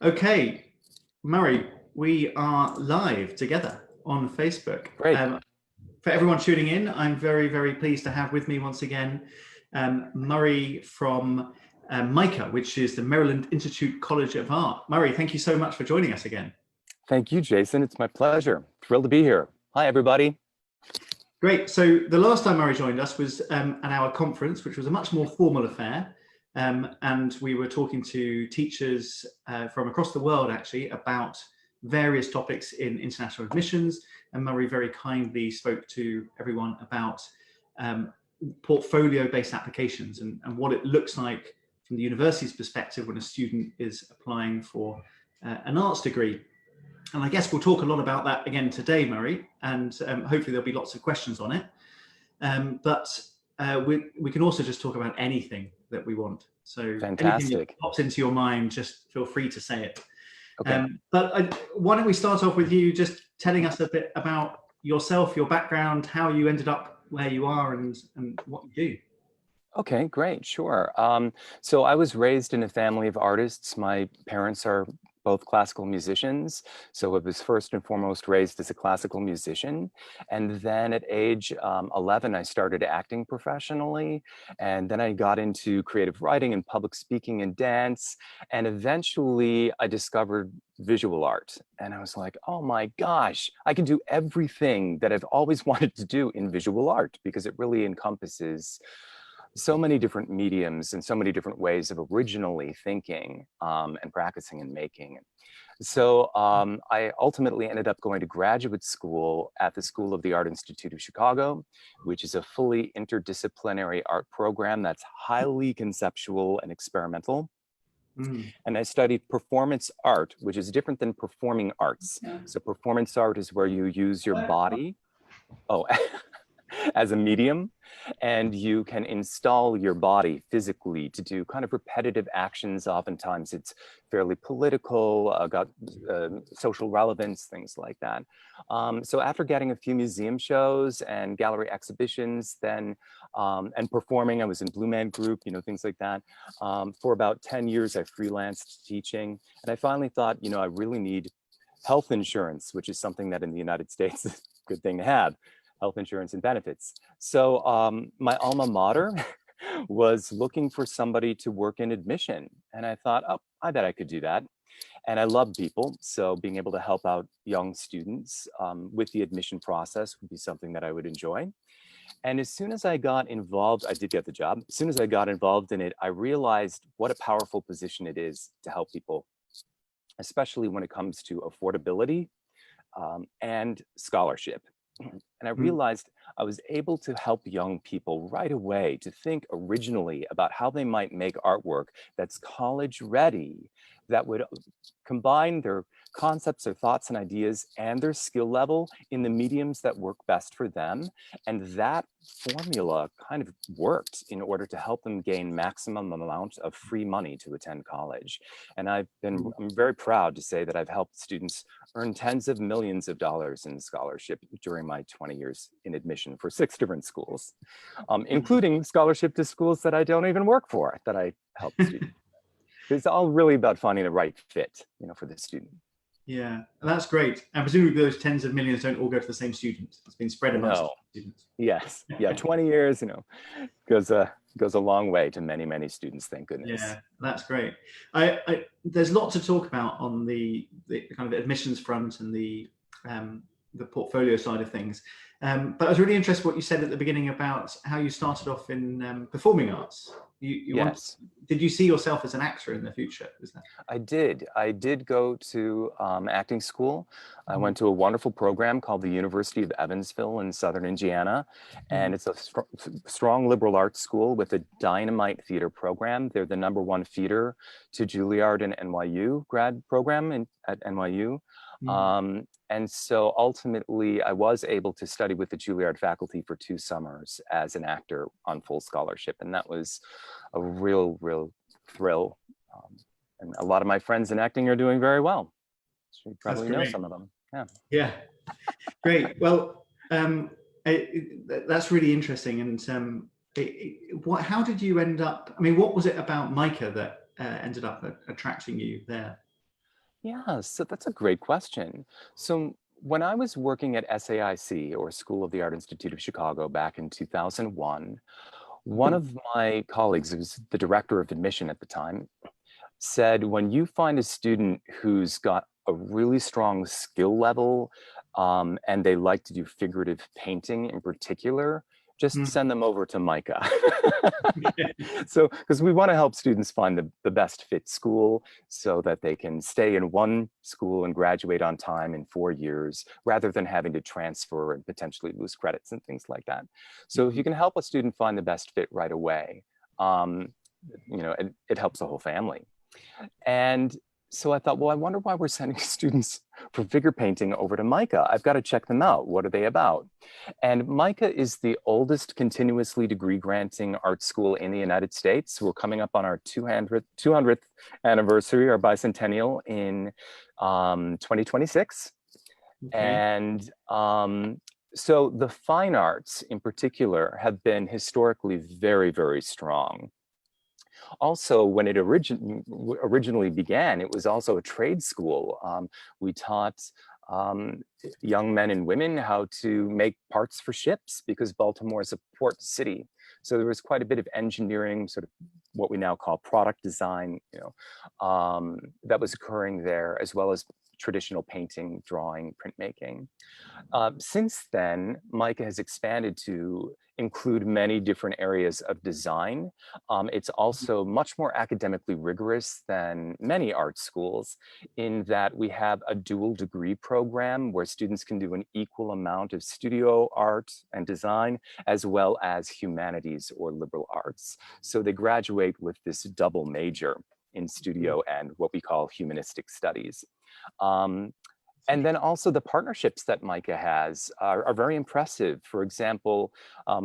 Okay, Murray, we are live together on Facebook. Great. For everyone tuning in, I'm very, very pleased to have with me once again Murray from MICA, which is the Maryland Institute College of Art. Murray, thank you so much for joining us again. Thank you, Jason. It's my pleasure. Thrilled to be here. Hi, everybody. Great. So the last time Murray joined us was at our conference, which was a much more formal affair. And we were talking to teachers from across the world, actually, about various topics in international admissions. And Murray very kindly spoke to everyone about portfolio-based applications and what it looks like from the university's perspective when a student is applying for an arts degree. And I guess we'll talk a lot about that again today, Murray, and hopefully there'll be lots of questions on it. But we can also just talk about anything that we want. So Fantastic. Anything that pops into your mind, just feel free to say it. Okay. Why don't we start off with you just telling us a bit about yourself, your background, how you ended up where you are and what you do. Okay, great. Sure. So I was raised in a family of artists. My parents are both classical musicians. So I was first and foremost raised as a classical musician. And then at age 11, I started acting professionally. And then I got into creative writing and public speaking and dance. And eventually I discovered visual art. And I was like, oh my gosh, I can do everything that I've always wanted to do in visual art because it really encompasses so many different mediums and so many different ways of originally thinking and practicing and making. So I ultimately ended up going to graduate school at the School of the Art Institute of Chicago, which is a fully interdisciplinary art program that's highly conceptual and experimental. And I studied performance art, which is different than performing arts. So performance art is where you use your body. Oh, as a medium, and you can install your body physically to do kind of repetitive actions. Oftentimes it's fairly political, got social relevance, things like that. So after getting a few museum shows and gallery exhibitions, then and performing, I was in Blue Man Group, things like that. For about 10 years, I freelanced teaching, and I finally thought, I really need health insurance, which is something that in the United States is a good thing to have. Health insurance and benefits. So my alma mater was looking for somebody to work in admission. And I thought, oh, I bet I could do that. And I love people. So being able to help out young students with the admission process would be something that I would enjoy. And as soon as I got involved, I did get the job. As soon as I got involved in it, I realized what a powerful position it is to help people, especially when it comes to affordability and scholarship. And I realized I was able to help young people right away to think originally about how they might make artwork that's college ready, that would combine their concepts, their thoughts and ideas and their skill level in the mediums that work best for them. And that formula kind of worked in order to help them gain maximum amount of free money to attend college. And I'm very proud to say that I've helped students earn tens of millions of dollars in scholarship during my 20 years in admission for 6 different schools, including scholarship to schools that I don't even work for, that I help students. It's all really about finding the right fit, for the student. Yeah, that's great. And presumably those tens of millions don't all go to the same students. It's been spread amongst students. Yes. Yeah, 20 years, goes a long way to many, many students, thank goodness. Yeah, that's great. There's lots to talk about on the kind of admissions front and the portfolio side of things. But I was really interested in what you said at the beginning about how you started off in performing arts. Yes. Did you see yourself as an actor in the future? Was that? I did go to acting school. I went to a wonderful program called the University of Evansville in Southern Indiana. And it's a strong liberal arts school with a dynamite theater program. They're the #1 feeder to Juilliard and NYU grad program at NYU. And so ultimately, I was able to study with the Juilliard faculty for 2 summers as an actor on full scholarship. And that was a real thrill. And a lot of my friends in acting are doing very well. So you probably know some of them. Yeah. Great. Well, that's really interesting. And how did you end up? I mean, what was it about MICA that ended up attracting you there? Yeah, so that's a great question. So when I was working at SAIC, or School of the Art Institute of Chicago, back in 2001, one of my colleagues, who was the director of admission at the time, said, when you find a student who's got a really strong skill level, and they like to do figurative painting in particular, just Mm. send them over to MICA. So, because we want to help students find the best fit school so that they can stay in one school and graduate on time in 4 years, rather than having to transfer and potentially lose credits and things like that. So if you can help a student find the best fit right away, it helps the whole family. And so I thought, well, I wonder why we're sending students for figure painting over to MICA. I've got to check them out. What are they about? And MICA is the oldest continuously degree granting art school in the United States. We're coming up on our 200th anniversary, our bicentennial, in 2026. Okay. And so the fine arts in particular have been historically very, very strong. Also, when it originally began, it was also a trade school. We taught young men and women how to make parts for ships, because Baltimore is a port city. So there was quite a bit of engineering, sort of what we now call product design, that was occurring there, as well as traditional painting, drawing, printmaking. Since then, MICA has expanded to include many different areas of design. It's also much more academically rigorous than many art schools, in that we have a dual degree program where students can do an equal amount of studio art and design, as well as humanities or liberal arts. So they graduate with this double major in studio and what we call humanistic studies. And then also the partnerships that MICA has are very impressive. For example,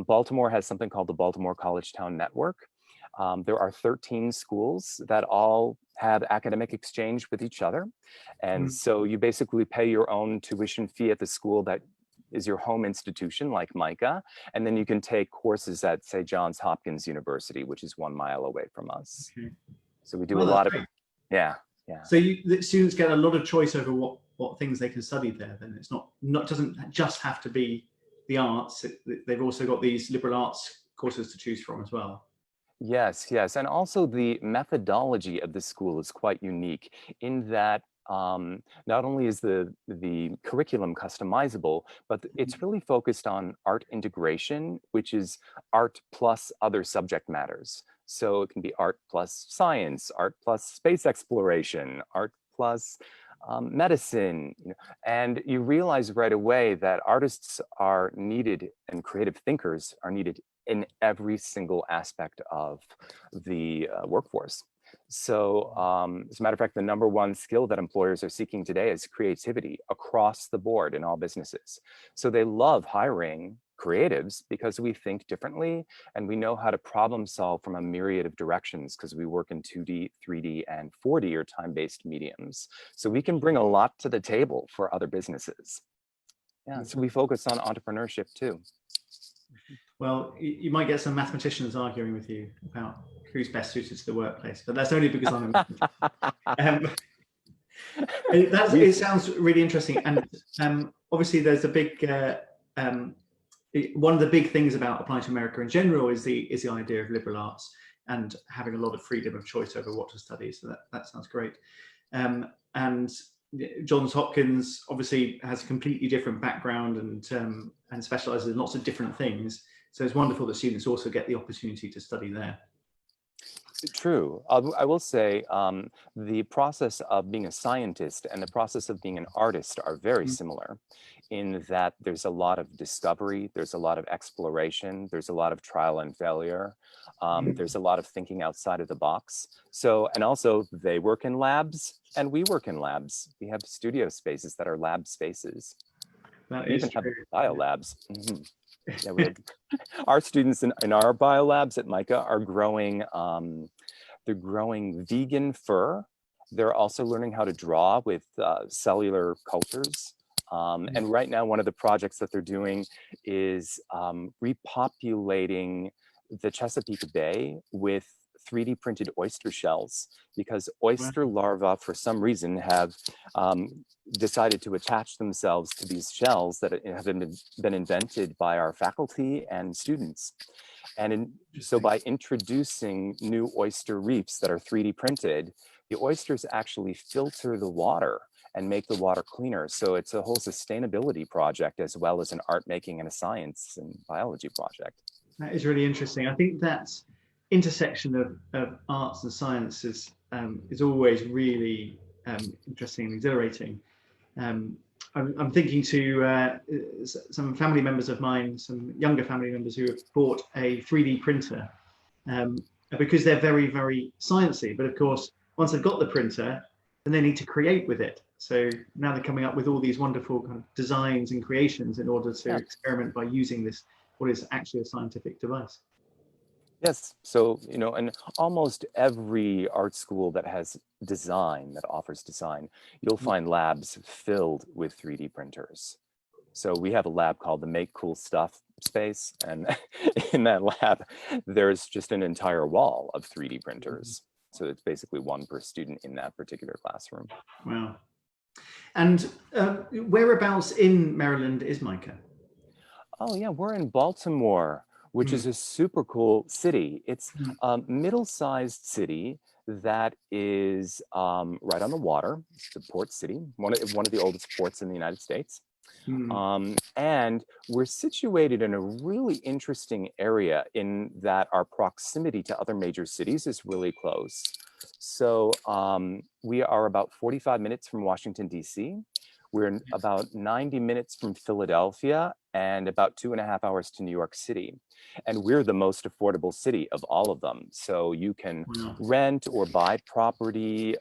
Baltimore has something called the Baltimore College Town Network. There are 13 schools that all have academic exchange with each other. And so you basically pay your own tuition fee at the school that is your home institution, like MICA. And then you can take courses at, say, Johns Hopkins University, which is 1 mile away from us. Okay. So we do Well, a lot of, great. yeah. So the students get a lot of choice over what things they can study there. Then it's not doesn't just have to be the arts. They've also got these liberal arts courses to choose from as well. Yes, yes. And also the methodology of the school is quite unique, in that not only is the curriculum customizable, but it's really focused on art integration, which is art plus other subject matters. So it can be art plus science, art plus space exploration, art plus medicine. And you realize right away that artists are needed and creative thinkers are needed in every single aspect of the workforce. So as a matter of fact, the #1 skill that employers are seeking today is creativity across the board in all businesses. So they love hiring creatives because we think differently and we know how to problem solve from a myriad of directions, because we work in 2D, 3D, and 4D, or time-based mediums. So we can bring a lot to the table for other businesses. Yeah, so we focus on entrepreneurship too. Well, you might get some mathematicians arguing with you about who's best suited to the workplace, but that's only because I'm it sounds really interesting. And obviously there's a big one of the big things about applying to America in general is the idea of liberal arts and having a lot of freedom of choice over what to study. So that sounds great. And Johns Hopkins obviously has a completely different background and specializes in lots of different things. So it's wonderful that students also get the opportunity to study there. True. I will say the process of being a scientist and the process of being an artist are very similar, in that there's a lot of discovery, there's a lot of exploration, there's a lot of trial and failure, there's a lot of thinking outside of the box. So, and also they work in labs and we work in labs. We have studio spaces that are lab spaces. We even have biolabs. Yeah, we have, our students in our biolabs at MICA are growing, they're growing vegan fur. They're also learning how to draw with cellular cultures. And right now, one of the projects that they're doing is repopulating the Chesapeake Bay with 3D printed oyster shells, because oyster larvae, for some reason, have decided to attach themselves to these shells that have been invented by our faculty and students. And so by introducing new oyster reefs that are 3D printed, the oysters actually filter the water and make the water cleaner. So it's a whole sustainability project, as well as an art making and a science and biology project. That is really interesting. I think that intersection of arts and science is always really interesting and exhilarating. I'm thinking to some family members of mine, some younger family members who have bought a 3D printer because they're very, very sciencey. But of course, once they've got the printer, then they need to create with it. So now they're coming up with all these wonderful kind of designs and creations in order to experiment by using this, what is actually a scientific device. Yes, so, you know, and almost every art school that has design, that offers design, you'll find labs filled with 3D printers. So we have a lab called the Make Cool Stuff space, and in that lab, there's just an entire wall of 3D printers. So it's basically one per student in that particular classroom. Wow. And whereabouts in Maryland is MICA? Oh yeah, we're in Baltimore, which is a super cool city. It's a middle-sized city that is right on the water. It's the port city, one of the oldest ports in the United States. And we're situated in a really interesting area in that our proximity to other major cities is really close. So we are about 45 minutes from Washington, D.C. We're about 90 minutes from Philadelphia and about 2.5 hours to New York City. And we're the most affordable city of all of them. So you can rent or buy property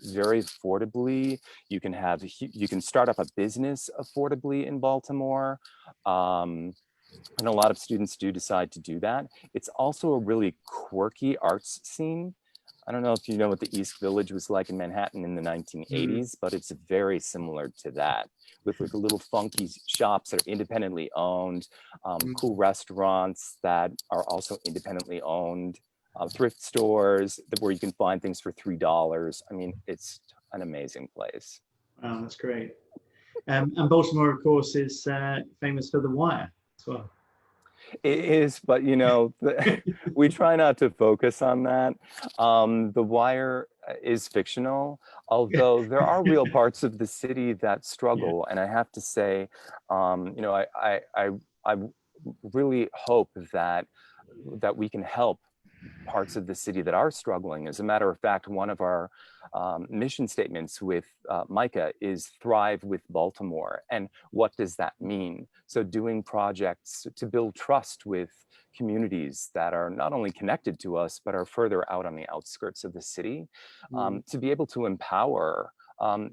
very affordably. You can start up a business affordably in Baltimore. And a lot of students do decide to do that. It's also a really quirky arts scene. I don't know if you know what the East Village was like in Manhattan in the 1980s, but it's very similar to that, with like little funky shops that are independently owned, cool restaurants that are also independently owned, thrift stores where you can find things for $3. I mean, it's an amazing place. Wow, that's great. And Baltimore, of course, is famous for The Wire as well. It is, but you know, we try not to focus on that. The Wire is fictional, although there are real parts of the city that struggle. And I have to say, you know, I really hope that we can help parts of the city that are struggling. As a matter of fact, one of our mission statements with MICA is Thrive with Baltimore. And what does that mean? So doing projects to build trust with communities that are not only connected to us, but are further out on the outskirts of the city, to be able to empower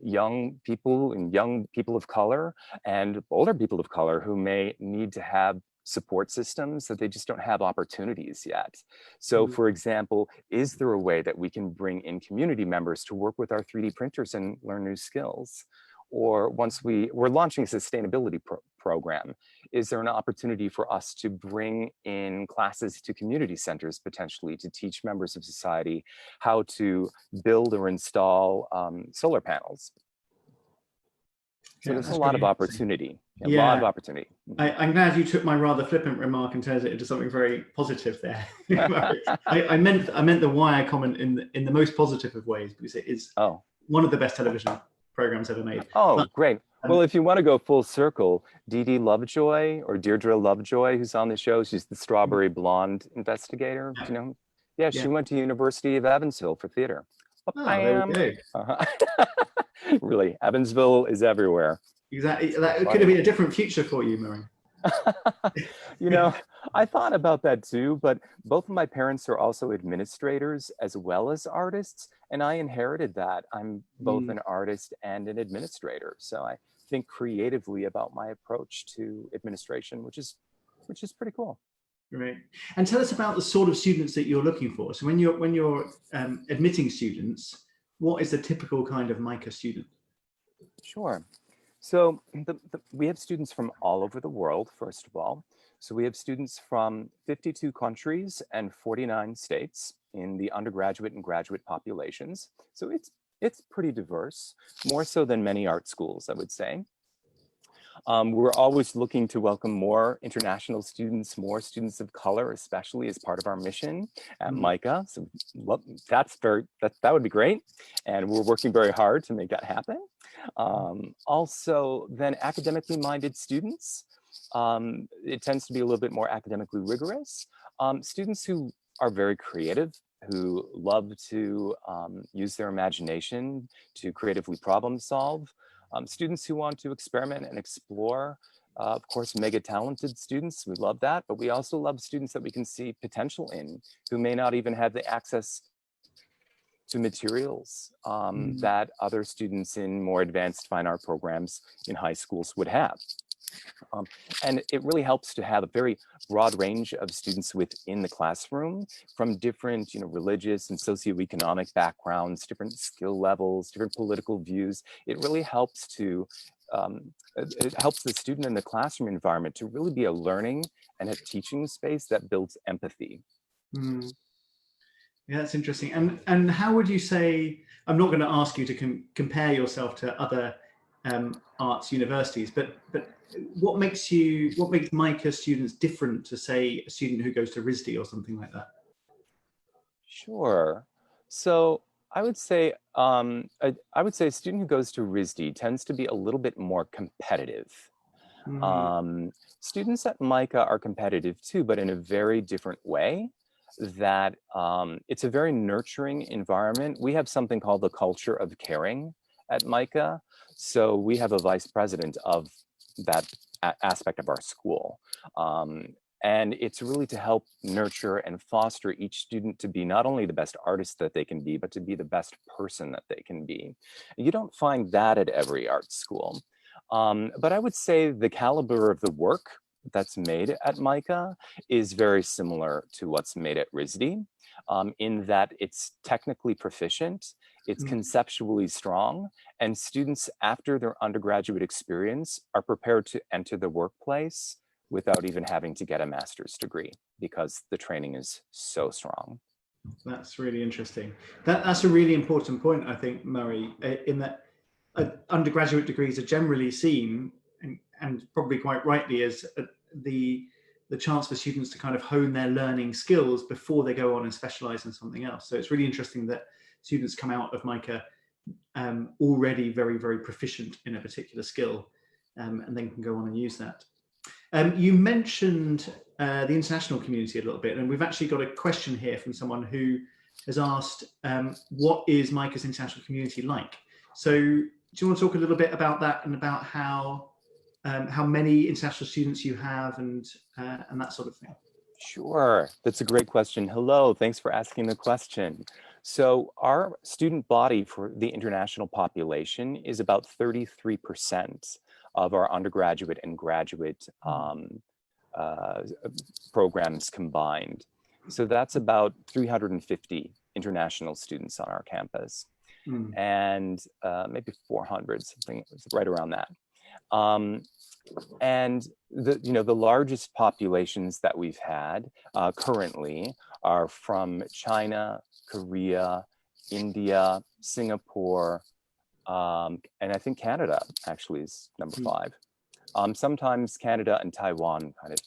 young people and young people of color and older people of color who may need to have support systems that they just don't have opportunities yet. So for example, is there a way that we can bring in community members to work with our 3D printers and learn new skills? Or once we're launching a sustainability program, is there an opportunity for us to bring in classes to community centers potentially to teach members of society how to build or install solar panels? So there's a lot of opportunity. A lot of opportunity. I'm glad you took my rather flippant remark and turned it into something very positive there. I meant the Wire comment in the most positive of ways, because it is one of the best television programs ever made. Great. Well, if you want to go full circle, Dee Dee Lovejoy, or Deirdre Lovejoy, who's on the show, she's the strawberry blonde investigator. You know, she went to University of Evansville for theater. There we go. Really, Evansville is everywhere. Exactly. That could have been a different future for you, Murray. You know, I thought about that too, but both of my parents are also administrators as well as artists, and I inherited that. I'm both an artist and an administrator, so I think creatively about my approach to administration, which is pretty cool. Great. And tell us about the sort of students that you're looking for. So when you're admitting students, what is the typical kind of MICA student? Sure. So we have students from all over the world, first of all. So we have students from 52 countries and 49 states. in the undergraduate and graduate populations. So it's pretty diverse, more so than many art schools, I would say. We're always looking to welcome more international students, more students of color, especially as part of our mission at MICA. So that would be great. And we're working very hard to make that happen. Also, then academically minded students. It tends to be a little bit more academically rigorous. Students who are very creative, who love to use their imagination to creatively problem solve. Students who want to experiment and explore. Of course, mega talented students, we love that, but we also love students that we can see potential in, who may not even have the access to materials that other students in more advanced fine art programs in high schools would have. And it really helps to have a very broad range of students within the classroom from different, religious and socioeconomic backgrounds, different skill levels, different political views. It really helps to, it helps the student in the classroom environment to really be a learning and a teaching space that builds empathy. Yeah, that's interesting. And how would you say, I'm not going to ask you to compare yourself to other arts universities, but what makes MICA students different to, say, a student who goes to RISD or something like that? Sure. So I would say a student who goes to RISD tends to be a little bit more competitive. Students at MICA are competitive too, but in a very different way. That it's a very nurturing environment. We have something called the culture of caring at MICA. So we have a vice president of that aspect of our school. And it's really to help nurture and foster each student to be not only the best artist that they can be, but to be the best person that they can be. You don't find that at every art school. But I would say the caliber of the work that's made at MICA is very similar to what's made at RISD, in that it's technically proficient, it's conceptually strong, and students after their undergraduate experience are prepared to enter the workplace without even having to get a master's degree because the training is so strong. That's really interesting. That's a really important point, I think, Murray, in that undergraduate degrees are generally seen, and probably quite rightly, as the chance for students to kind of hone their learning skills before they go on and specialize in something else. So it's really interesting that students come out of MICA already very, very proficient in a particular skill, and then can go on and use that. You mentioned the international community a little bit, and we've actually got a question here from someone who has asked, what is MICA's international community like? So do you want to talk a little bit about that and about how many international students you have and that sort of thing? Sure, that's a great question. Hello, thanks for asking the question. So our student body for the international population is about 33% of our undergraduate and graduate programs combined. So that's about 350 international students on our campus, and maybe 400, something right around that. And the largest populations that we've had currently are from China, Korea, India, Singapore, and I think Canada actually is number 5. Sometimes Canada and Taiwan kind of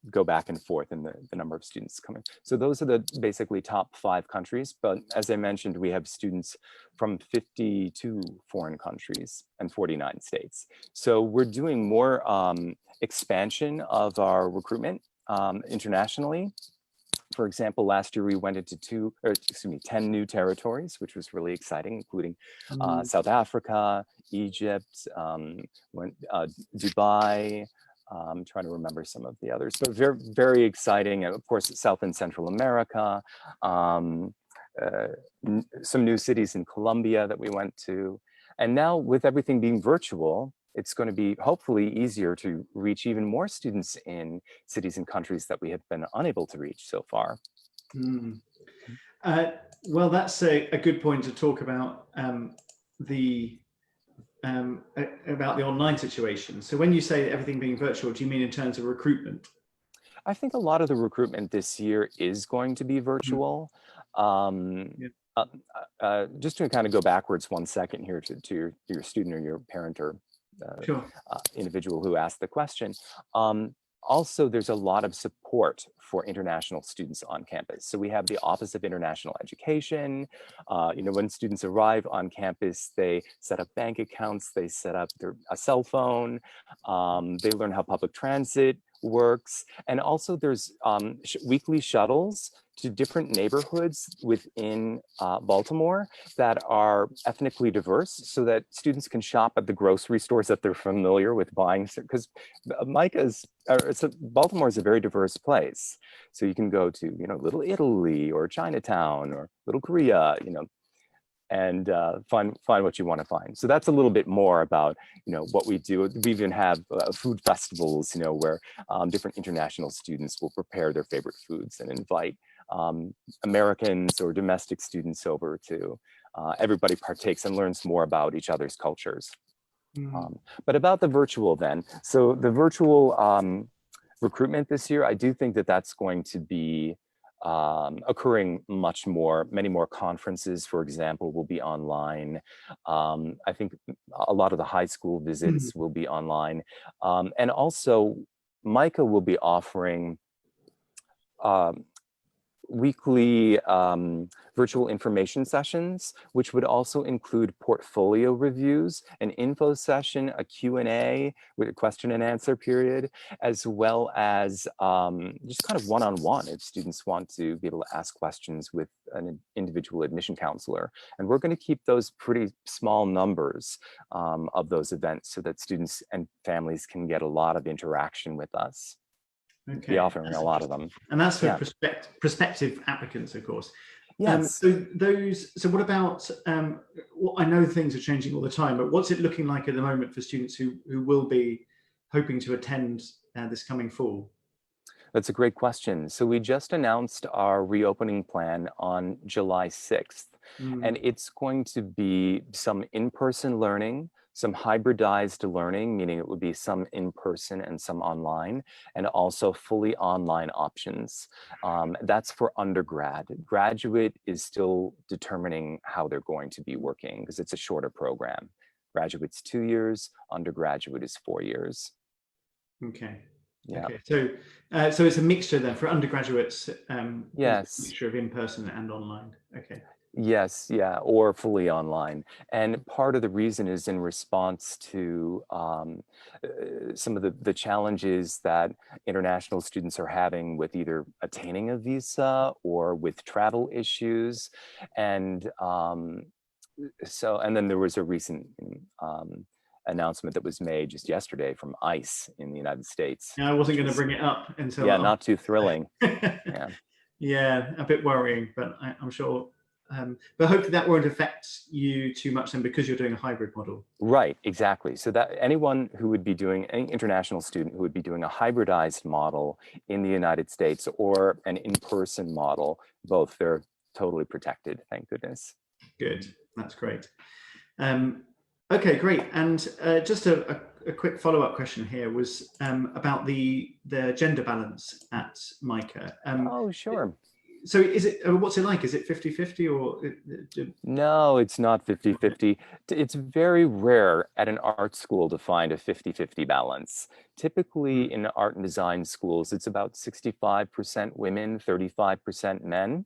go back and forth in the number of students coming. So those are the basically top 5 countries. But as I mentioned, we have students from 52 foreign countries and 49 states. So we're doing more expansion of our recruitment internationally. For example, last year we went into 10 new territories, which was really exciting, including South Africa, Egypt, Dubai. I'm trying to remember some of the others, but very, very exciting. Of course, South and Central America, some new cities in Colombia that we went to. And now with everything being virtual, it's going to be hopefully easier to reach even more students in cities and countries that we have been unable to reach so far. Well, that's a good point to talk about the online situation. So when you say everything being virtual, do you mean in terms of recruitment? I think a lot of the recruitment this year is going to be virtual. Yeah. Just to kind of go backwards 1 second here to your student or your parent or Sure. individual who asked the question. Also, there's a lot of support for international students on campus. So we have the Office of International Education. When students arrive on campus, they set up bank accounts, they set up a cell phone, they learn how public transit works. And also there's weekly shuttles to different neighborhoods within Baltimore that are ethnically diverse so that students can shop at the grocery stores that they're familiar with buying, because Baltimore is a very diverse place. So you can go to, Little Italy or Chinatown or Little Korea, and find what you want to find. So that's a little bit more about, what we do. We even have food festivals, where different international students will prepare their favorite foods and invite Americans or domestic students over to, everybody partakes and learns more about each other's cultures. But about the virtual then, so the virtual recruitment this year, I do think that that's going to be occurring much more. Many more conferences, for example, will be online. I think a lot of the high school visits will be online. And also MICA will be offering weekly virtual information sessions, which would also include portfolio reviews, an info session, a Q&A with a question and answer period, as well as just kind of one-on-one if students want to be able to ask questions with an individual admission counselor. And we're going to keep those pretty small numbers of those events so that students and families can get a lot of interaction with us. Okay. Be offering a lot of them. And that's for prospective applicants, of course. Yes. So what about, I know things are changing all the time, but what's it looking like at the moment for students who will be hoping to attend this coming fall? That's a great question. So we just announced our reopening plan on July 6th, and it's going to be some in-person learning, some hybridized learning, meaning it would be some in-person and some online, and also fully online options. That's for undergrad. Graduate is still determining how they're going to be working because it's a shorter program. Graduate's 2 years, undergraduate is 4 years. Okay. Yeah. Okay. So it's a mixture then for undergraduates. Yes. A mixture of in-person and online. Okay. Yes, yeah, or fully online. And part of the reason is in response to some of the challenges that international students are having with either attaining a visa or with travel issues. And and then there was a recent announcement that was made just yesterday from ICE in the United States. I wasn't going to bring it up until... Yeah, not too thrilling. Yeah. Yeah, a bit worrying, but I'm sure... but hopefully that won't affect you too much then because you're doing a hybrid model. Right, exactly. So that anyone who would be doing, any international student who would be doing a hybridized model in the United States or an in-person model, both, they're totally protected, thank goodness. Good, that's great. Okay, great. And just a quick follow-up question here was about the gender balance at MICA. Oh, sure. So is it, what's it like? Is it 50-50 or? No, it's not 50-50. It's very rare at an art school to find a 50-50 balance. Typically in art and design schools, it's about 65% women, 35% men,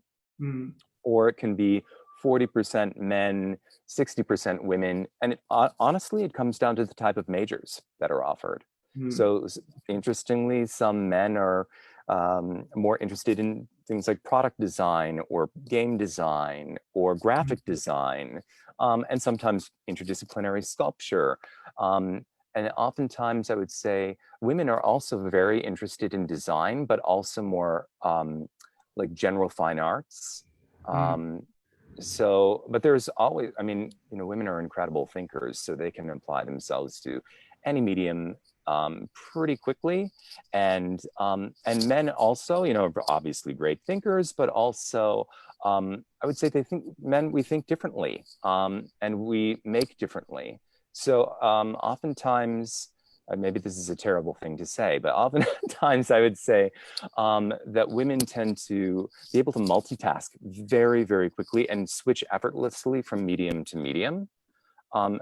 or it can be 40% men, 60% women. And honestly, it comes down to the type of majors that are offered. So interestingly, some men are more interested in things like product design or game design or graphic design, and sometimes interdisciplinary sculpture. And oftentimes I would say women are also very interested in design, but also more like general fine arts. But there's always, I mean, women are incredible thinkers, so they can apply themselves to any medium pretty quickly, and men also, are obviously great thinkers, but also I would say we think differently, and we make differently. So oftentimes maybe this is a terrible thing to say, but oftentimes I would say that women tend to be able to multitask very, very quickly and switch effortlessly from medium to medium.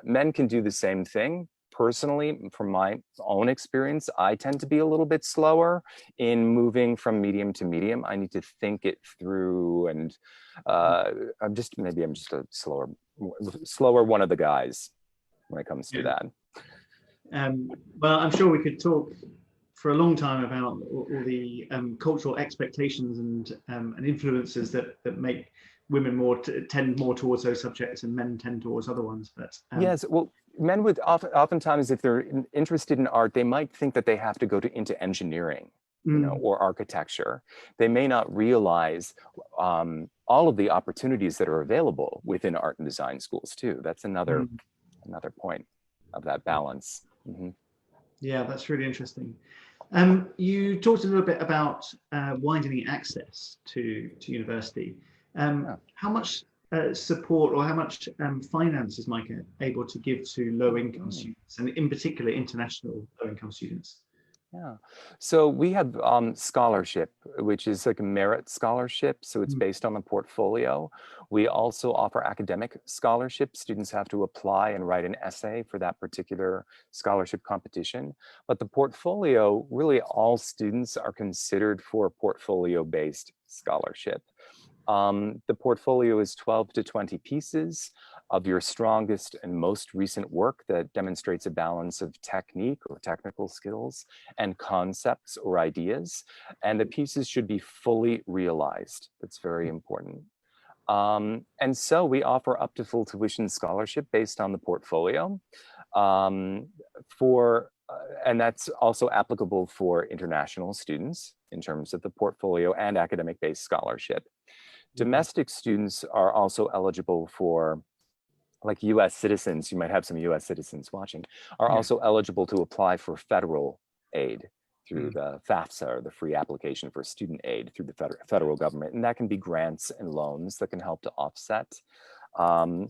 Men can do the same thing. Personally, from my own experience, I tend to be a little bit slower in moving from medium to medium. I need to think it through, and maybe I'm just a slower one of the guys when it comes to that. Well, I'm sure we could talk for a long time about all the cultural expectations and influences that make women tend more towards those subjects and men tend towards other ones. But yes, well, men would oftentimes, if they're interested in art, they might think that they have to go into engineering, or architecture. They may not realize all of the opportunities that are available within art and design schools too. That's another point of that balance. Yeah, that's really interesting. You talked a little bit about widening access to university. How much support or how much finance is MICA able to give to low-income students, and in particular international low-income students? Yeah, so we have scholarship, which is like a merit scholarship. So it's based on the portfolio. We also offer academic scholarship. Students have to apply and write an essay for that particular scholarship competition. But the portfolio, really all students are considered for a portfolio-based scholarship. The portfolio is 12 to 20 pieces of your strongest and most recent work that demonstrates a balance of technique or technical skills and concepts or ideas. And the pieces should be fully realized. That's very important. And so we offer up to full tuition scholarship based on the portfolio and that's also applicable for international students in terms of the portfolio and academic-based scholarship. Domestic students are also eligible for, like US citizens, you might have some US citizens watching, are also eligible to apply for federal aid through the FAFSA, or the Free Application for Student Aid, through the federal government. And that can be grants and loans that can help to offset other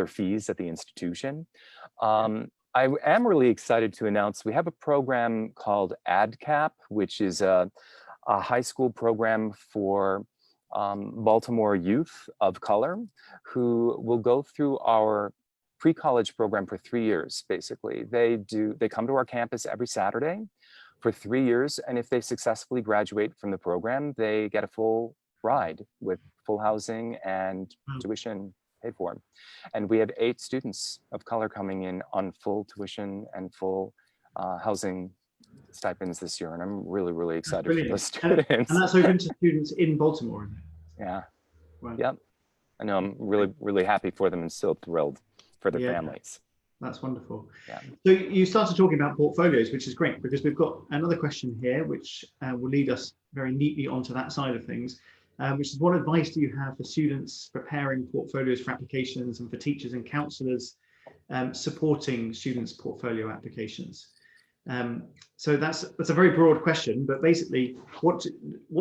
fees at the institution. I am really excited to announce we have a program called ADCAP, which is a high school program for Baltimore youth of color who will go through our pre-college program for 3 years, basically. They come to our campus every Saturday for 3 years, and if they successfully graduate from the program, they get a full ride with full housing and tuition paid for. And we have 8 students of color coming in on full tuition and full housing stipends this year, and I'm really, really excited for those students. And that's open to students in Baltimore. Yeah. Right. Yep. I know, I'm really, really happy for them and so thrilled for their families. That's wonderful. Yeah. So you started talking about portfolios, which is great, because we've got another question here, which will lead us very neatly onto that side of things, which is, what advice do you have for students preparing portfolios for applications, and for teachers and counsellors supporting students' portfolio applications? So that's a very broad question, but basically, what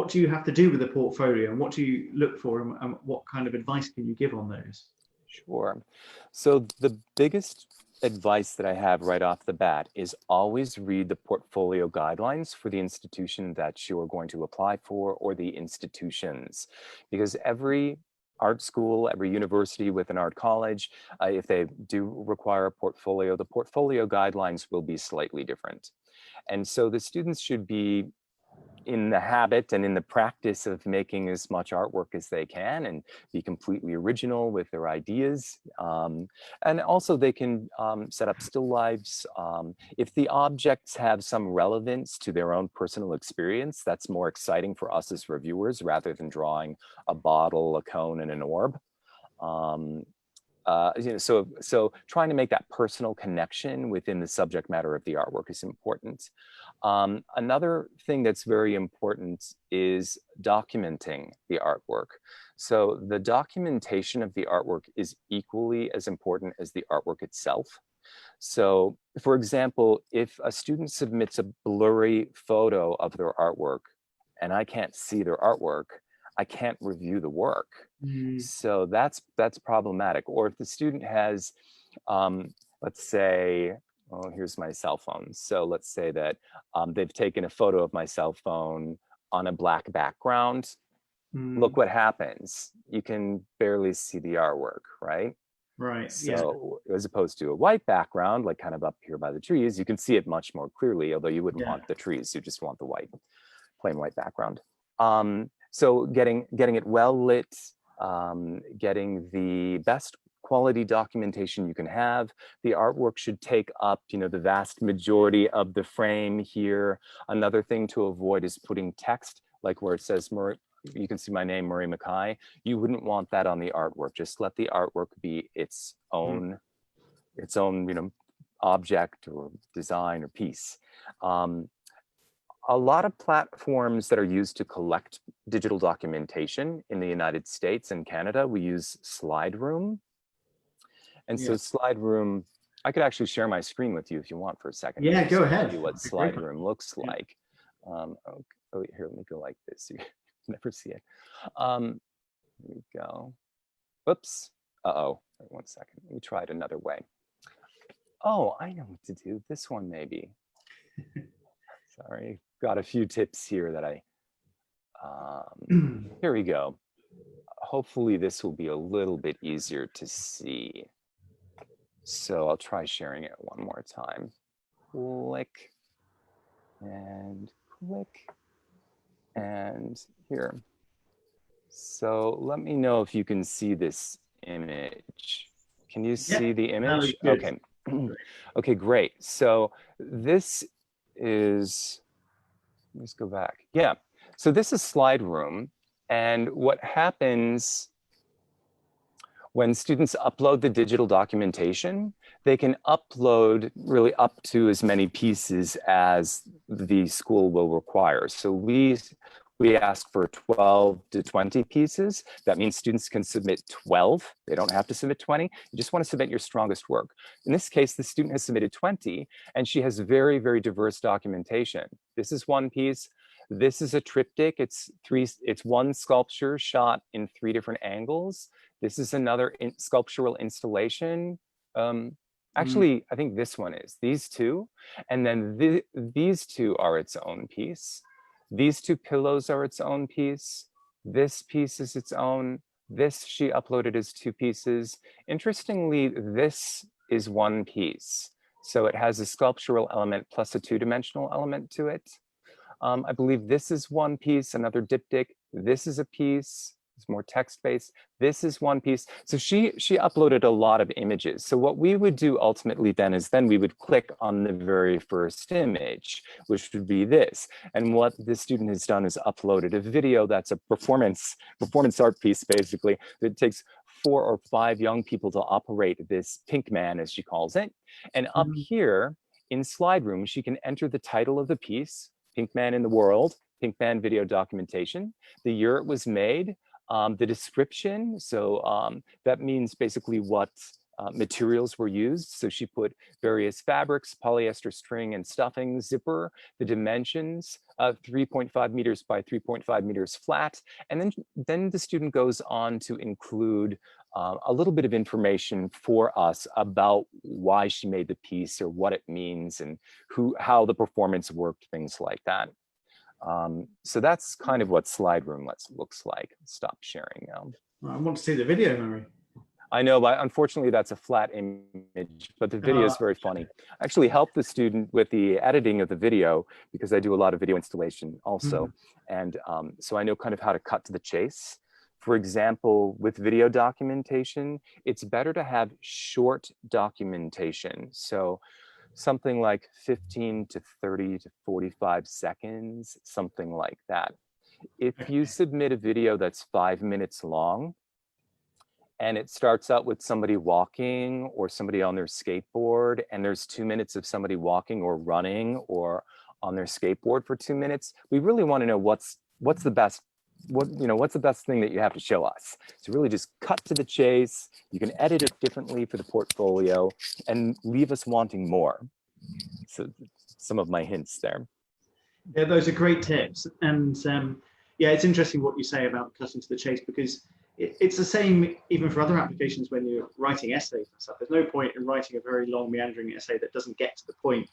do you have to do with the portfolio, and what do you look for, and what kind of advice can you give on those? Sure. So the biggest advice that I have right off the bat is always read the portfolio guidelines for the institution that you're going to apply for, or the institutions, because every art school, every university with an art college, if they do require a portfolio, the portfolio guidelines will be slightly different. And so the students should be in the habit and in the practice of making as much artwork as they can and be completely original with their ideas. And also they can set up still lifes. If the objects have some relevance to their own personal experience, that's more exciting for us as reviewers rather than drawing a bottle, a cone, and an orb. So trying to make that personal connection within the subject matter of the artwork is important. Another thing that's very important is documenting the artwork. So the documentation of the artwork is equally as important as the artwork itself. So, for example, if a student submits a blurry photo of their artwork and I can't see their artwork, I can't review the work. So that's problematic. Or if the student has, let's say, oh, here's my cell phone. So let's say that they've taken a photo of my cell phone on a black background. Look what happens. You can barely see the artwork, right? Right. So as opposed to a white background, like kind of up here by the trees, you can see it much more clearly, although you wouldn't want the trees, you just want the white, plain white background. So getting it well lit, getting the best quality documentation you can have. The artwork should take up, the vast majority of the frame here. Another thing to avoid is putting text, like where it says Murray, you can see my name, Murray McKay. You wouldn't want that on the artwork. Just let the artwork be its own, object or design or piece. A lot of platforms that are used to collect digital documentation in the United States and Canada, we use SlideRoom. And so SlideRoom, I could actually share my screen with you if you want for a second. Yeah, go ahead. Show you what SlideRoom looks like. Oh, here, let me go like this. You never see it. Here we go. Whoops. Uh-oh. Wait 1 second. Let me try it another way. Oh, I know what to do. This one maybe. Sorry. Got a few tips here that here we go. Hopefully this will be a little bit easier to see. So I'll try sharing it one more time. Click and click and here. So let me know if you can see this image. Can you see the image? Okay. Okay, great. So this is, let's go back. Yeah. So this is SlideRoom. And what happens when students upload the digital documentation, they can upload really up to as many pieces as the school will require. So we ask for 12 to 20 pieces. That means students can submit 12. They don't have to submit 20. You just want to submit your strongest work. In this case, the student has submitted 20, and she has very, very diverse documentation. This is one piece. This is a triptych. It's one sculpture shot in 3 different angles. This is another sculptural installation. Actually, I think this one is. These two. And then these two are its own piece. These 2 pillows are its own piece. This piece is its own. This she uploaded as 2 pieces. Interestingly, this is one piece. So it has a sculptural element plus a 2-dimensional element to it. I believe this is one piece, another diptych. This is a piece. It's more text-based. This is one piece. So she uploaded a lot of images. So what we would do ultimately then is we would click on the very first image, which would be this. And what this student has done is uploaded a video that's a performance art piece, basically. It takes 4 or 5 young people to operate this pink man, as she calls it. And up here in SlideRoom, she can enter the title of the piece, Pink Man in the World, Pink Man video documentation, the year it was made, the description. So that means basically what materials were used. So she put various fabrics, polyester string and stuffing, zipper, the dimensions, 3.5 meters by 3.5 meters flat. And then the student goes on to include a little bit of information for us about why she made the piece or what it means and how the performance worked, things like that. So that's kind of what SlideRoom looks like. Stop sharing now. I want to see the video, Murray. I know, but unfortunately that's a flat image, but the video is very funny. I actually helped the student with the editing of the video because I do a lot of video installation also. And so I know kind of how to cut to the chase. For example, with video documentation, it's better to have short documentation. So something like 15 to 30 to 45 seconds, something like that. If you submit a video that's 5 minutes long, and it starts out with somebody walking or somebody on their skateboard, and there's 2 minutes of somebody walking or running or on their skateboard for 2 minutes, we really want to know what's the best thing that you have to show us. So really just cut to the chase. You can edit it differently for the portfolio and leave us wanting more. So some of my hints there. Yeah, those are great tips. And yeah, it's interesting what you say about cutting to the chase, because it's the same even for other applications when you're writing essays and stuff. There's no point in writing a very long meandering essay that doesn't get to the point,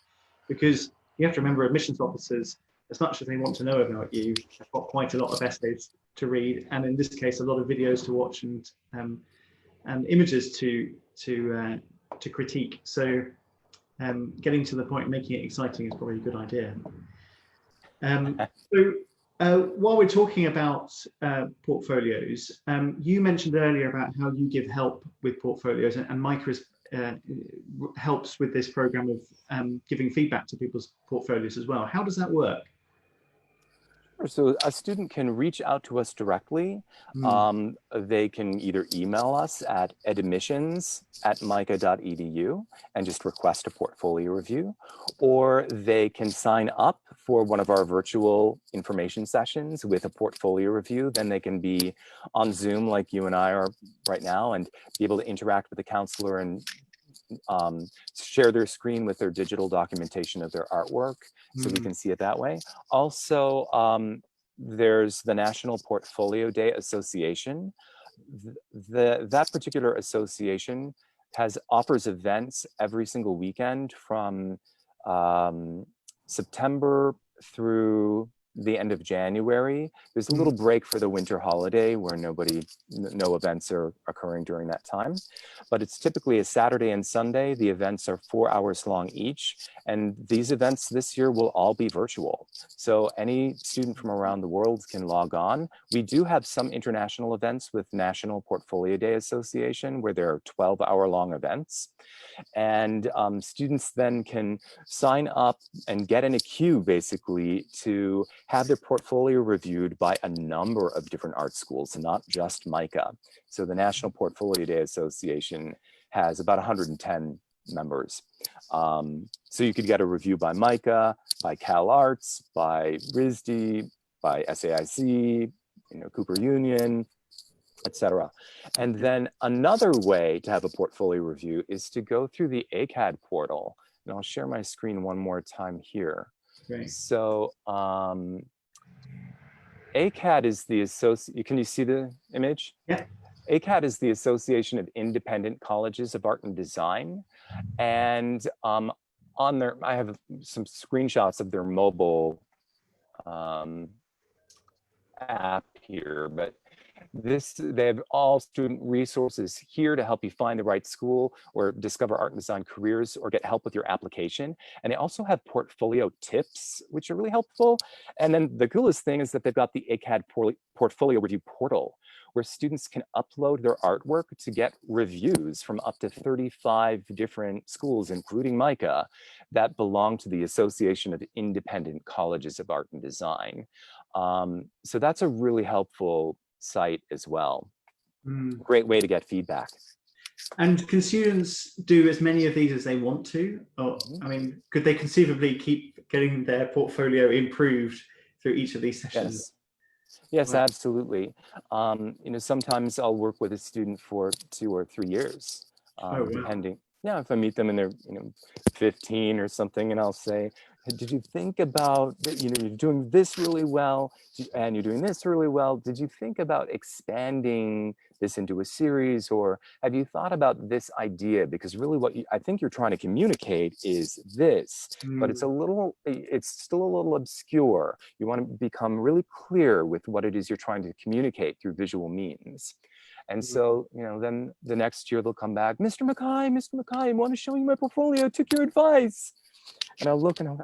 because you have to remember admissions officers, as much as they want to know about you, have got quite a lot of essays to read, and in this case, a lot of videos to watch and images to critique. So getting to the point, making it exciting is probably a good idea. While we're talking about portfolios, you mentioned earlier about how you give help with portfolios, and MICA helps with this program of giving feedback to people's portfolios as well. How does that work? So a student can reach out to us directly. They can either email us at admissions@mica.edu and just request a portfolio review, or they can sign up for one of our virtual information sessions with a portfolio review. Then they can be on Zoom like you and I are right now and be able to interact with the counselor and share their screen with their digital documentation of their artwork, so we can see it that way. Also, there's the National Portfolio Day Association. That particular association offers events every single weekend from September through the end of January. There's a little break for the winter holiday where no events are occurring during that time, but it's typically a Saturday and Sunday. The events are 4 hours long each, and these events this year will all be virtual. So any student from around the world can log on. We do have some international events with National Portfolio Day Association where there are 12-hour-long events. And students then can sign up and get in a queue basically to have their portfolio reviewed by a number of different art schools, not just MICA. So the National Portfolio Day Association has about 110 members. So you could get a review by MICA, by Cal Arts, by RISD, by SAIC, Cooper Union, etc. And then another way to have a portfolio review is to go through the ACAD portal. And I'll share my screen one more time here. Great. So ACAD is the can you see the image? Yeah. ACAD is the Association of Independent Colleges of Art and Design. And on there, I have some screenshots of their mobile app here, but they have all student resources here to help you find the right school or discover art and design careers or get help with your application. And they also have portfolio tips, which are really helpful. And then the coolest thing is that they've got the ACAD portfolio review portal, where students can upload their artwork to get reviews from up to 35 different schools, including MICA, that belong to the Association of Independent Colleges of Art and Design. So that's a really helpful site as well. Great way to get feedback. And can students do as many of these as they want to? Or, I mean, could they conceivably keep getting their portfolio improved through each of these sessions? Yes, absolutely. Sometimes I'll work with a student for 2 or 3 years, depending. Yeah, if I meet them and they're 15 or something, and I'll say, did you think about, you're doing this really well, and you're doing this really well. Did you think about expanding this into a series, or have you thought about this idea? Because really what I think you're trying to communicate is this, but it's still a little obscure. You want to become really clear with what it is you're trying to communicate through visual means. And so, then the next year they'll come back, Mr. McKay, I want to show you my portfolio, I took your advice. And I'll look and I'll go,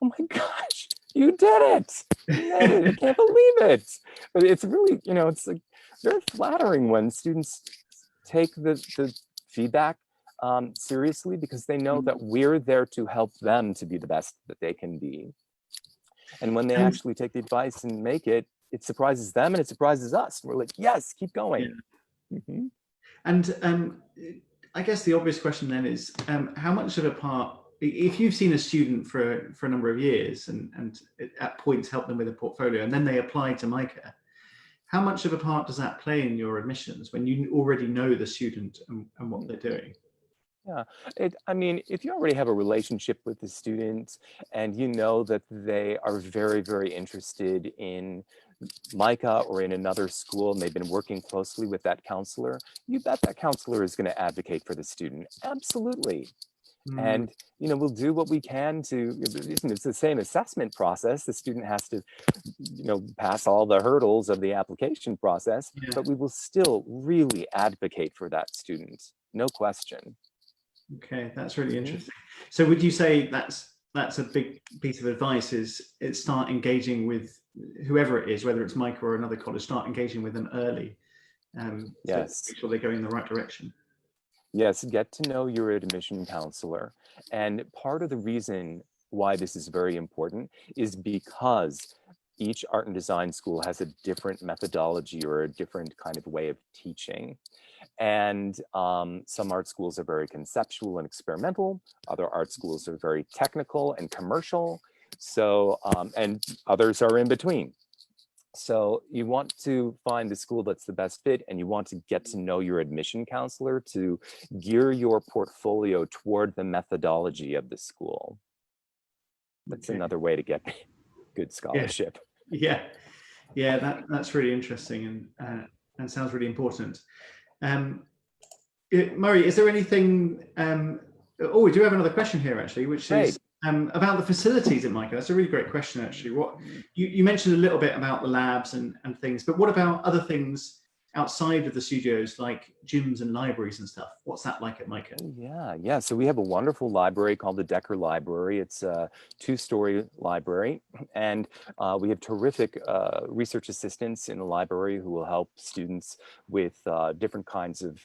oh my gosh, you did it. I can't believe it. But it's really, it's like very flattering when students take the feedback seriously, because they know that we're there to help them to be the best that they can be. And when they actually take the advice and make it, it surprises them and it surprises us. We're like, yes, keep going. Yeah. And I guess the obvious question then is, how much of a part, if you've seen a student for a number of years and at points help them with a portfolio, and then they apply to MICA, how much of a part does that play in your admissions when you already know the student and what they're doing? Yeah, I mean, if you already have a relationship with the student and you know that they are very, very interested in MICA or in another school and they've been working closely with that counselor, you bet that counselor is going to advocate for the student. Absolutely. And, we'll do what we can to, it's the same assessment process. The student has to, pass all the hurdles of the application process, Yeah. but we will still really advocate for that student. No question. Okay, that's really interesting. So would you say that's a big piece of advice, is start engaging with whoever it is, whether it's MICA or another college, start engaging with them early, Yes. to make sure they're going in the right direction. Yes, get to know your admission counselor. And part of the reason why this is very important is because each art and design school has a different methodology or a different kind of way of teaching. And some art schools are very conceptual and experimental. Other art schools are very technical and commercial. So, and others are in between. So you want to find the school that's the best fit, and you want to get to know your admission counselor to gear your portfolio toward the methodology of the school. That's another way to get good scholarship. Yeah, that's really interesting and sounds really important. Murray, is there anything? We do have another question here actually, which is about the facilities at MICA. That's a really great question actually. What you mentioned a little bit about the labs and things, but what about other things outside of the studios, like gyms and libraries and stuff? What's that like at MICA? Yeah. So we have a wonderful library called the Decker Library. It's a 2-story library, and we have terrific research assistants in the library who will help students with different kinds of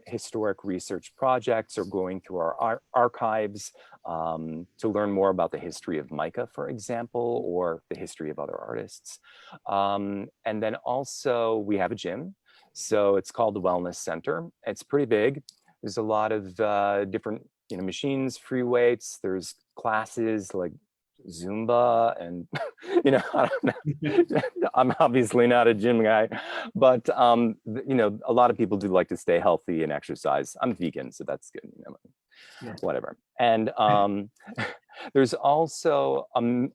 historic research projects or going through our archives to learn more about the history of MICA, for example, or the history of other artists. And then also we have a gym. So it's called the Wellness Center. It's pretty big. There's a lot of different machines, free weights. There's classes like Zumba and, I don't know. I'm obviously not a gym guy, but, a lot of people do like to stay healthy and exercise. I'm vegan, so that's good. Whatever. And there's also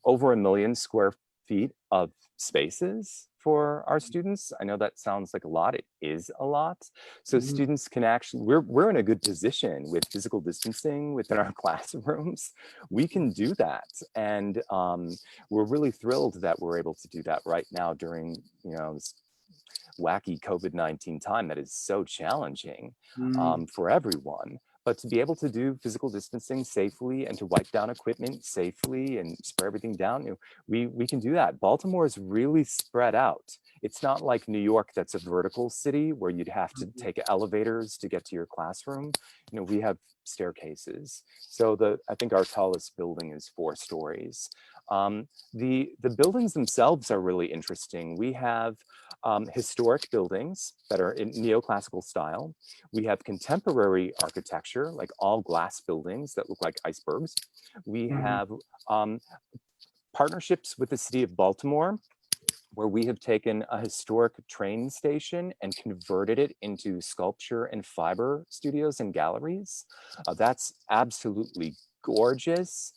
over 1 million square feet of spaces for our students. I know that sounds like a lot. It is a lot. So students can actually, we're in a good position with physical distancing within our classrooms. We can do that. And we're really thrilled that we're able to do that right now during, this wacky COVID-19 time that is so challenging for everyone. But to be able to do physical distancing safely and to wipe down equipment safely and spray everything down, we can do that. Baltimore is really spread out. It's not like New York, that's a vertical city where you'd have to take elevators to get to your classroom. We have staircases. So I think our tallest building is 4 stories. The buildings themselves are really interesting. We have historic buildings that are in neoclassical style. We have contemporary architecture, like all glass buildings that look like icebergs. We have partnerships with the city of Baltimore, where we have taken a historic train station and converted it into sculpture and fiber studios and galleries. That's absolutely gorgeous.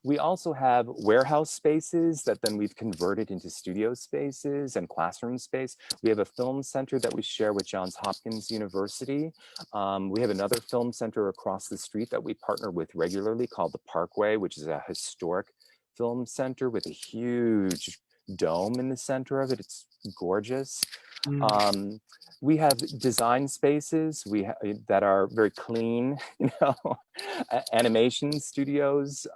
We also have warehouse spaces that then we've converted into studio spaces and classroom space. We have a film center that we share with Johns Hopkins University. We have another film center across the street that we partner with regularly called the Parkway, which is a historic film center with a huge dome in the center of it. It's gorgeous. We have design spaces that are very clean, animation studios.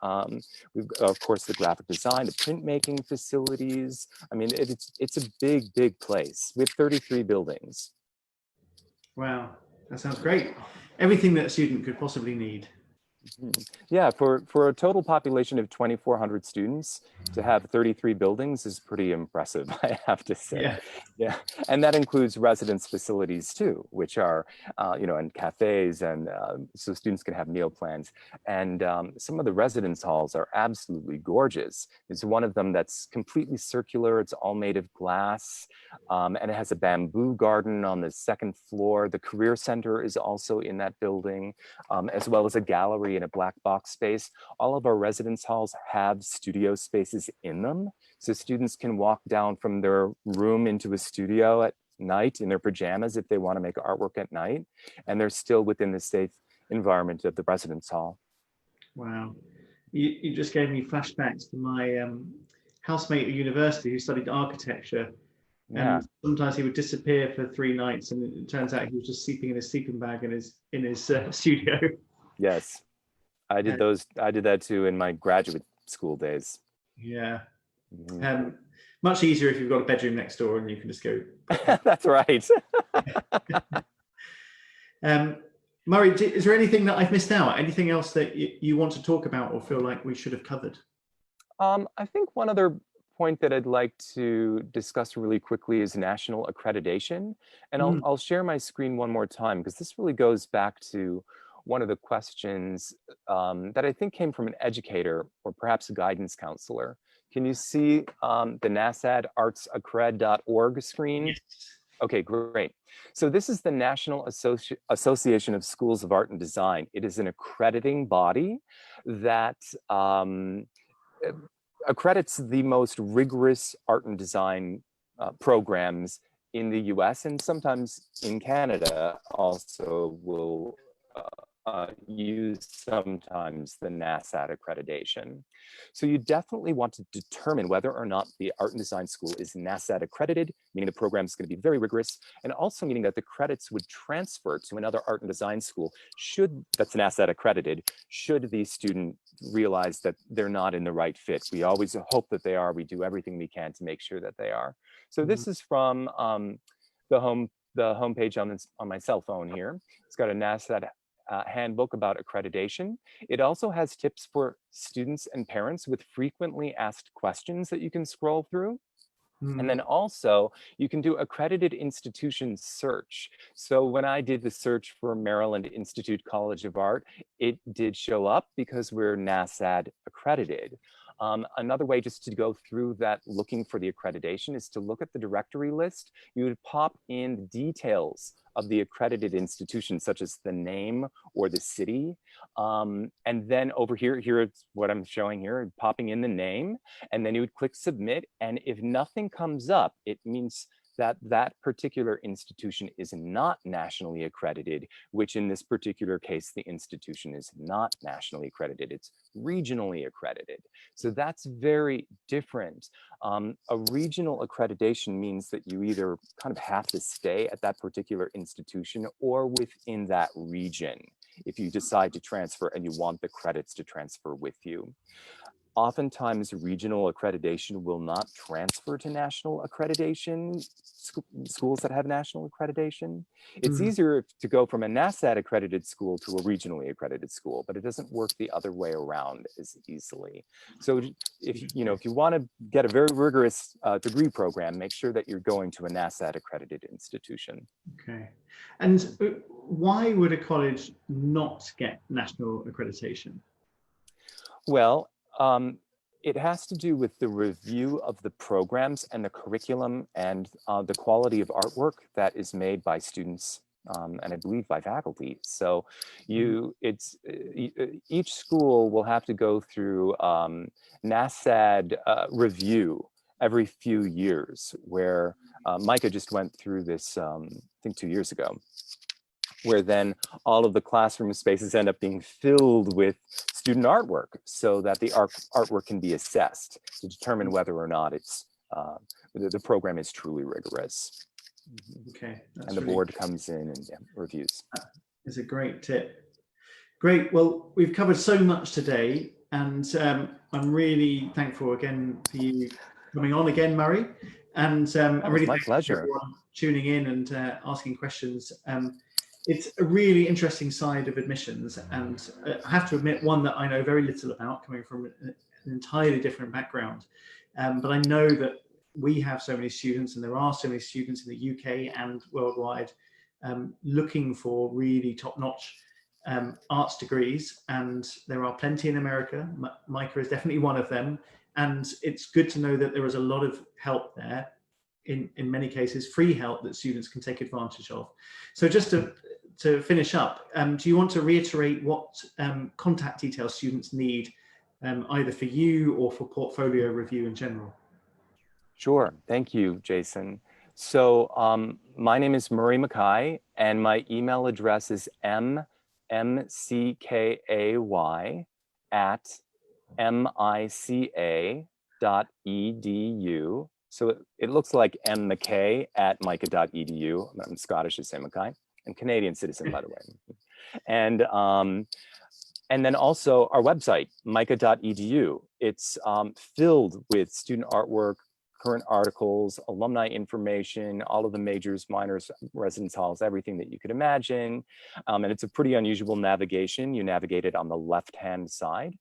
We've got, of course, the graphic design, the printmaking facilities. I mean, it's a big place. We have 33 buildings. Wow, that sounds great. Everything that a student could possibly need. Yeah, for a total population of 2,400 students, to have 33 buildings is pretty impressive, I have to say. Yeah. And that includes residence facilities too, which are, and cafes, and so students can have meal plans. And some of the residence halls are absolutely gorgeous. There's one of them that's completely circular. It's all made of glass, and it has a bamboo garden on the 2nd floor. The Career Center is also in that building, as well as a gallery in a black box space. All of our residence halls have studio spaces in them. So students can walk down from their room into a studio at night in their pajamas if they want to make artwork at night, and they're still within the safe environment of the residence hall. Wow. You just gave me flashbacks to my housemate at university who studied architecture. Yeah. And sometimes he would disappear for 3 nights, and it turns out he was just sleeping in his sleeping bag in his studio. Yes, I did that too in my graduate school days. Yeah. Much easier if you've got a bedroom next door and you can just go. That's right. Murray, is there anything that I've missed out? Anything else that you want to talk about or feel like we should have covered? I think one other point that I'd like to discuss really quickly is national accreditation. And I'll share my screen one more time, because this really goes back to one of the questions that I think came from an educator or perhaps a guidance counselor. Can you see the NASAD artsaccred.org screen? Yes. Okay, great. So this is the National Association of Schools of Art and Design. It is an accrediting body that accredits the most rigorous art and design programs in the US, and sometimes in Canada also will use sometimes the NASAD accreditation. So you definitely want to determine whether or not the art and design school is NASAD accredited, meaning the program is going to be very rigorous, and also meaning that the credits would transfer to another art and design school that's NASAD accredited, should the student realize that they're not in the right fit. We always hope that they are. We do everything we can to make sure that they are. So this is from the homepage on my cell phone here. It's got a NASAD handbook about accreditation. It also has tips for students and parents with frequently asked questions that you can scroll through. And then also you can do accredited institution search. So when I did the search for Maryland Institute College of Art, it did show up because we're NASAD accredited. Another way just to go through that looking for the accreditation is to look at the directory list. You would pop in the details of the accredited institution, such as the name or the city. And then over here it's what I'm showing here, popping in the name, and then you would click submit. And if nothing comes up, it means that that particular institution is not nationally accredited, which in this particular case, the institution is not nationally accredited, it's regionally accredited. So that's very different. A regional accreditation means that you either kind of have to stay at that particular institution or within that region if you decide to transfer and you want the credits to transfer with you. Oftentimes, regional accreditation will not transfer to national accreditation, schools that have national accreditation. It's easier to go from a NASAD accredited school to a regionally accredited school, but it doesn't work the other way around as easily. So if you want to get a very rigorous degree program, make sure that you're going to a NASAD accredited institution. Okay. And why would a college not get national accreditation? Well, it has to do with the review of the programs and the curriculum and the quality of artwork that is made by students and I believe by faculty. So each school will have to go through NASAD review every few years, where MICA just went through this, I think 2 years ago, where then all of the classroom spaces end up being filled with student artwork so that the artwork can be assessed to determine whether or not it's the program is truly rigorous. Okay. And the board comes in and reviews. It's a great tip. Great. Well, we've covered so much today, and I'm really thankful again for you coming on again, Murray. And I'm really my pleasure. For everyone tuning in and asking questions. It's a really interesting side of admissions, and I have to admit, one that I know very little about, coming from an entirely different background. But I know that we have so many students, and there are so many students in the UK and worldwide looking for really top-notch arts degrees, and there are plenty in America. MICA is definitely one of them, and it's good to know that there is a lot of help there, in many cases free help that students can take advantage of. So just to to finish up, do you want to reiterate what contact details students need, either for you or for portfolio review in general? Sure. Thank you, Jason. So my name is Murray McKay, and my email address is mckay@mica.edu. So it looks like McKay@mica.edu. I'm Scottish, I say Mackay. I'm Canadian citizen, by the way. And then also our website, mica.edu. It's filled with student artwork, current articles, alumni information, all of the majors, minors, residence halls, everything that you could imagine. And it's a pretty unusual navigation. You navigate it on the left-hand side.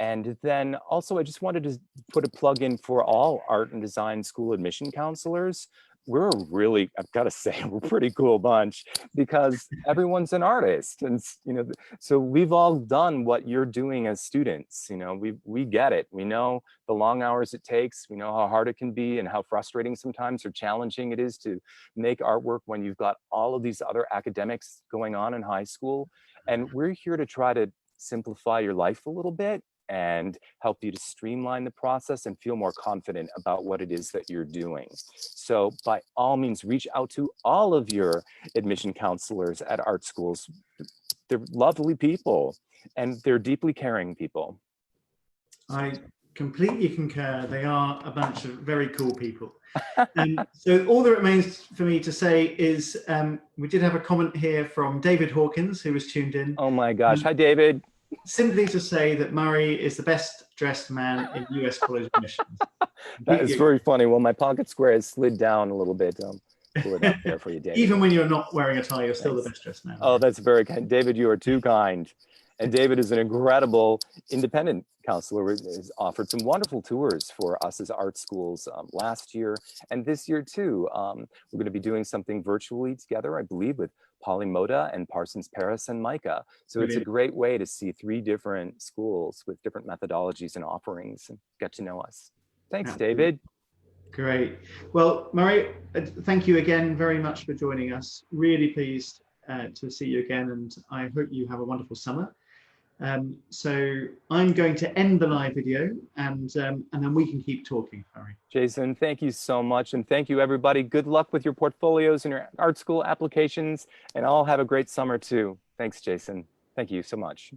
And then also, I just wanted to put a plug in for all art and design school admission counselors. We're really, I've got to say, we're a pretty cool bunch because everyone's an artist. And, you know, so we've all done what you're doing as students. You know, we get it. We know the long hours it takes. We know how hard it can be and how frustrating sometimes or challenging it is to make artwork when you've got all of these other academics going on in high school. And we're here to try to simplify your life a little bit and help you to streamline the process and feel more confident about what it is that you're doing. So by all means, reach out to all of your admission counselors at art schools. They're lovely people and they're deeply caring people. I completely concur. They are a bunch of very cool people. So all that remains for me to say is we did have a comment here from David Hawkins, who was tuned in. Oh my gosh. Hi, David. Simply to say that Murray is the best dressed man in US college admissions. That is very funny. Well, my pocket square has slid down a little bit. Pull it up there for you, David. Even when you're not wearing a tie, you're still the best dressed man. Oh, that's very kind. David, you are too kind. And David is an incredible independent counselor who has offered some wonderful tours for us as art schools last year and this year too. We're going to be doing something virtually together, I believe, with Polymoda and Parsons Paris and MICA. So Brilliant. It's a great way to see 3 different schools with different methodologies and offerings and get to know us. Thanks, Absolutely. David. Great. Well, Murray, thank you again very much for joining us. Really pleased to see you again, and I hope you have a wonderful summer. So I'm going to end the live video and then we can keep talking, Murray. Jason, thank you so much. And thank you, everybody. Good luck with your portfolios and your art school applications, and I'll have a great summer too. Thanks, Jason. Thank you so much.